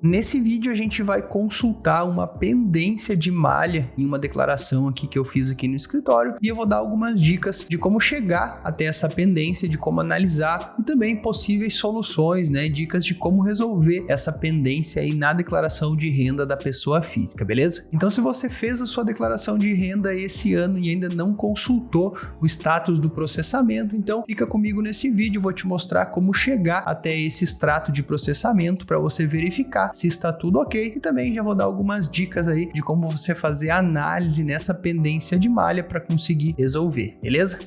Nesse vídeo a gente vai consultar uma pendência de malha em uma declaração aqui que eu fiz aqui no escritório e eu vou dar algumas dicas de como chegar até essa pendência, de como analisar e também possíveis soluções, né? Dicas de como resolver essa pendência aí na declaração de renda da pessoa física, beleza? Então, se você fez a sua declaração de renda esse ano e ainda não consultou o status do processamento, então fica comigo nesse vídeo, vou te mostrar como chegar até esse extrato de processamento para você verificar se está tudo ok e também já vou dar algumas dicas aí de como você fazer análise nessa pendência de malha para conseguir resolver, beleza?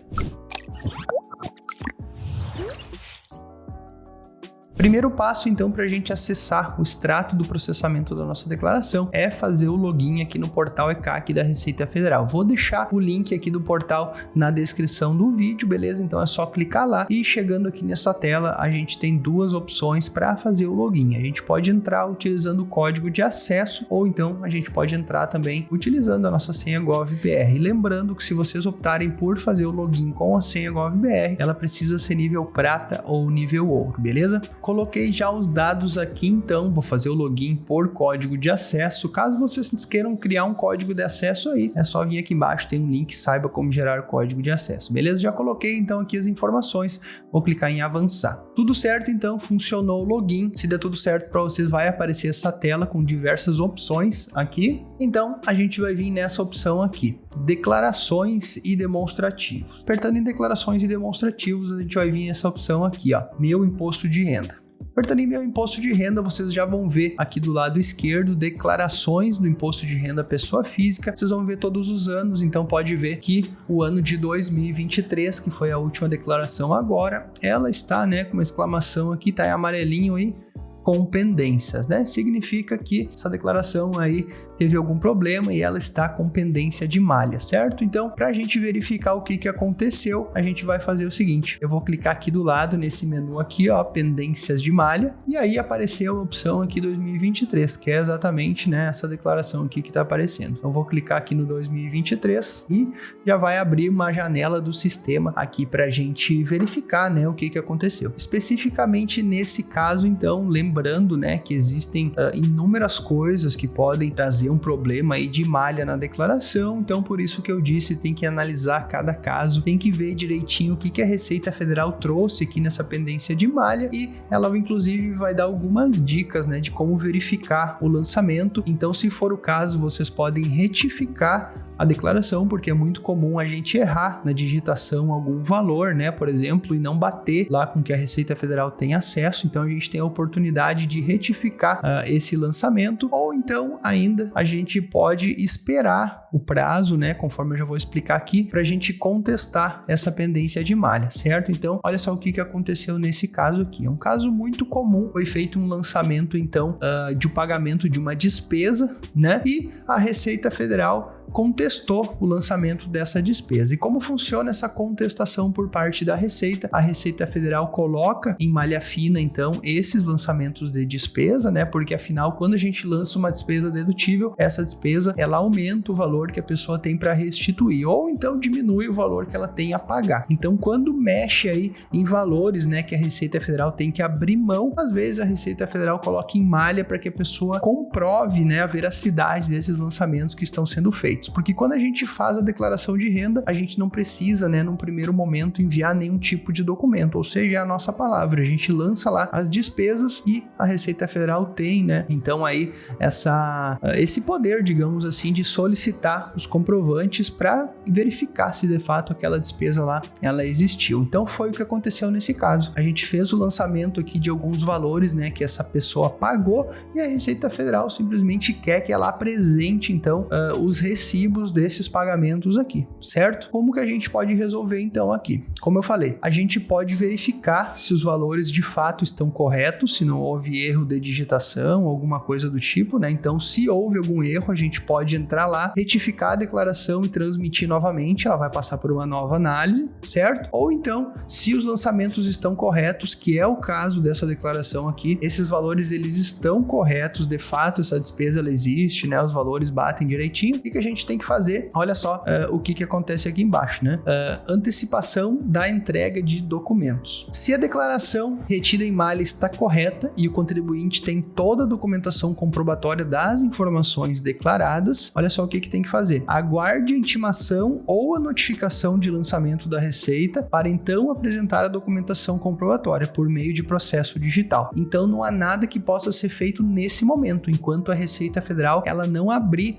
Primeiro passo, então, para a gente acessar o extrato do processamento da nossa declaração é fazer o login aqui no portal ECAC da Receita Federal. Vou deixar o link aqui do portal na descrição do vídeo, beleza? Então é só clicar lá e chegando aqui nessa tela a gente tem duas opções para fazer o login. A gente pode entrar utilizando o código de acesso ou então a gente pode entrar também utilizando a nossa senha GovBR. Lembrando que se vocês optarem por fazer o login com a senha GovBR, ela precisa ser nível prata ou nível ouro, beleza? Coloquei já os dados aqui, então vou fazer o login por código de acesso. Caso vocês queiram criar um código de acesso aí, é só vir aqui embaixo, tem um link, saiba como gerar o código de acesso, beleza? Já coloquei então aqui as informações, vou clicar em avançar. Tudo certo, então funcionou o login. Se der tudo certo para vocês, vai aparecer essa tela com diversas opções aqui. Então a gente vai vir nessa opção aqui, declarações e demonstrativos. Apertando em declarações e demonstrativos, a gente vai vir nessa opção aqui, ó, meu imposto de renda. Apertando em meu imposto de renda, vocês já vão ver aqui do lado esquerdo declarações do imposto de renda pessoa física. Vocês vão ver todos os anos, então pode ver que o ano de 2023, que foi a última declaração agora, ela está, né, com uma exclamação aqui, tá em amarelinho aí, com pendências, né? Significa que essa declaração aí teve algum problema e ela está com pendência de malha, certo? Então, para a gente verificar o que aconteceu, a gente vai fazer o seguinte, eu vou clicar aqui do lado nesse menu aqui, ó, pendências de malha, e aí apareceu a opção aqui 2023, que é exatamente, né, essa declaração aqui que está aparecendo. Então, eu vou clicar aqui no 2023 e já vai abrir uma janela do sistema aqui para a gente verificar, né, o que aconteceu. Especificamente nesse caso, então, lembrando, né, que existem inúmeras coisas que podem trazer um problema aí de malha na declaração, então por isso que eu disse, tem que analisar cada caso, tem que ver direitinho o que a Receita Federal trouxe aqui nessa pendência de malha e ela inclusive vai dar algumas dicas, né, de como verificar o lançamento. Então, se for o caso, vocês podem retificar a declaração, porque é muito comum a gente errar na digitação algum valor, né, por exemplo, e não bater lá com que a Receita Federal tem acesso. Então a gente tem a oportunidade de retificar esse lançamento, ou então ainda a gente pode esperar o prazo, né, conforme eu já vou explicar aqui, para a gente contestar essa pendência de malha, certo? Então, olha só o que aconteceu nesse caso aqui. É um caso muito comum, foi feito um lançamento, então, de um pagamento de uma despesa, né, e a Receita Federal contestou o lançamento dessa despesa. E como funciona essa contestação por parte da Receita? A Receita Federal coloca em malha fina, então, esses lançamentos de despesa, né? Porque afinal, quando a gente lança uma despesa dedutível, essa despesa, ela aumenta o valor que a pessoa tem para restituir, ou então diminui o valor que ela tem a pagar. Então, quando mexe aí em valores, né, que a Receita Federal tem que abrir mão, às vezes a Receita Federal coloca em malha para que a pessoa comprove, né, a veracidade desses lançamentos que estão sendo feitos. Porque quando a gente faz a declaração de renda, a gente não precisa, né, num primeiro momento, enviar nenhum tipo de documento, ou seja, é a nossa palavra. A gente lança lá as despesas e a Receita Federal tem, né, então aí esse poder, digamos assim, de solicitar os comprovantes para verificar se de fato aquela despesa lá, ela existiu. Então foi o que aconteceu nesse caso. A gente fez o lançamento aqui de alguns valores, né, que essa pessoa pagou e a Receita Federal simplesmente quer que ela apresente, então, os recibos desses pagamentos aqui, certo? Como que a gente pode resolver então aqui? Como eu falei, a gente pode verificar se os valores de fato estão corretos, se não houve erro de digitação, alguma coisa do tipo, né? Então, se houve algum erro, a gente pode entrar lá, retificar a declaração e transmitir novamente, ela vai passar por uma nova análise, certo? Ou então, se os lançamentos estão corretos, que é o caso dessa declaração aqui, esses valores eles estão corretos, de fato essa despesa ela existe, né? Os valores batem direitinho, e que a gente gente tem que fazer? Olha só o que acontece aqui embaixo, né? Antecipação da entrega de documentos. Se a declaração retida em malha está correta e o contribuinte tem toda a documentação comprobatória das informações declaradas, olha só o que tem que fazer. Aguarde a intimação ou a notificação de lançamento da Receita para então apresentar a documentação comprobatória por meio de processo digital. Então não há nada que possa ser feito nesse momento, enquanto a Receita Federal ela não abrir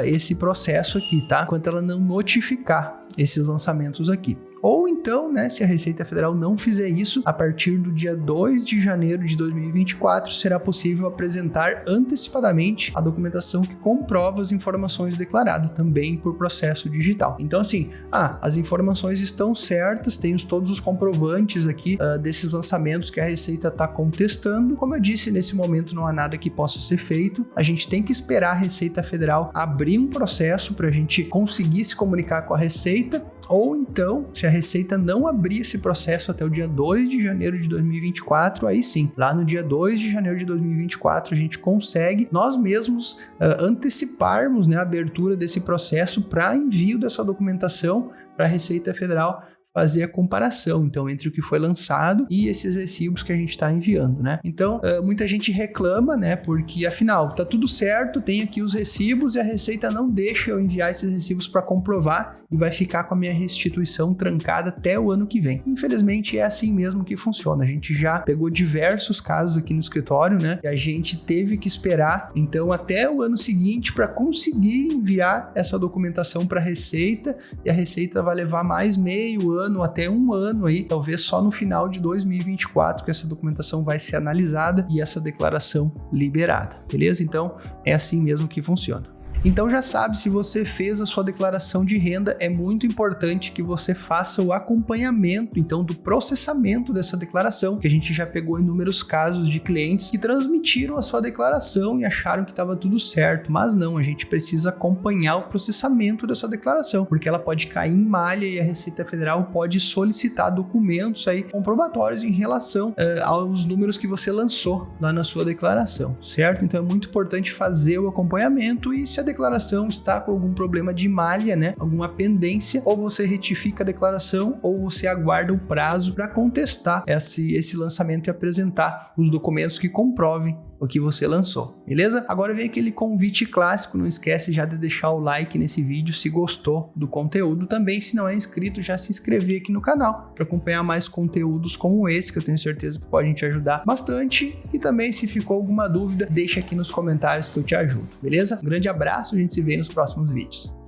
esse processo aqui, tá? Enquanto ela não notificar esses lançamentos aqui. Ou então, né, se a Receita Federal não fizer isso, a partir do dia 2 de janeiro de 2024, será possível apresentar antecipadamente a documentação que comprova as informações declaradas, também por processo digital. Então, assim, as informações estão certas, temos todos os comprovantes aqui desses lançamentos que a Receita está contestando. Como eu disse, nesse momento não há nada que possa ser feito. A gente tem que esperar a Receita Federal abrir um processo para a gente conseguir se comunicar com a Receita, ou então, se a Receita não abrir esse processo até o dia 2 de janeiro de 2024, aí sim, lá no dia 2 de janeiro de 2024, a gente consegue nós mesmos anteciparmos, né, a abertura desse processo para envio dessa documentação para a Receita Federal fazer a comparação, então, entre o que foi lançado e esses recibos que a gente está enviando, né? Então, muita gente reclama, né? Porque, afinal, tá tudo certo, tem aqui os recibos e a Receita não deixa eu enviar esses recibos para comprovar e vai ficar com a minha restituição trancada até o ano que vem. Infelizmente, é assim mesmo que funciona. A gente já pegou diversos casos aqui no escritório, né? E a gente teve que esperar, então, até o ano seguinte para conseguir enviar essa documentação para a Receita, e a Receita vai levar mais meio ano, até um ano aí, talvez só no final de 2024 que essa documentação vai ser analisada e essa declaração liberada, beleza? Então, é assim mesmo que funciona. Então já sabe, se você fez a sua declaração de renda, é muito importante que você faça o acompanhamento, então, do processamento dessa declaração, que a gente já pegou inúmeros casos de clientes que transmitiram a sua declaração e acharam que estava tudo certo, mas não, a gente precisa acompanhar o processamento dessa declaração, porque ela pode cair em malha e a Receita Federal pode solicitar documentos aí comprobatórios em relação aos números que você lançou lá na sua declaração, certo? Então é muito importante fazer o acompanhamento, e se a declaração está com algum problema de malha, né, alguma pendência, ou você retifica a declaração ou você aguarda o prazo para contestar esse lançamento e apresentar os documentos que comprovem o que você lançou, beleza? Agora vem aquele convite clássico, não esquece já de deixar o like nesse vídeo se gostou do conteúdo, também se não é inscrito já se inscrever aqui no canal para acompanhar mais conteúdos como esse, que eu tenho certeza que podem te ajudar bastante, e também se ficou alguma dúvida, deixa aqui nos comentários que eu te ajudo, beleza? Um grande abraço, a gente se vê nos próximos vídeos.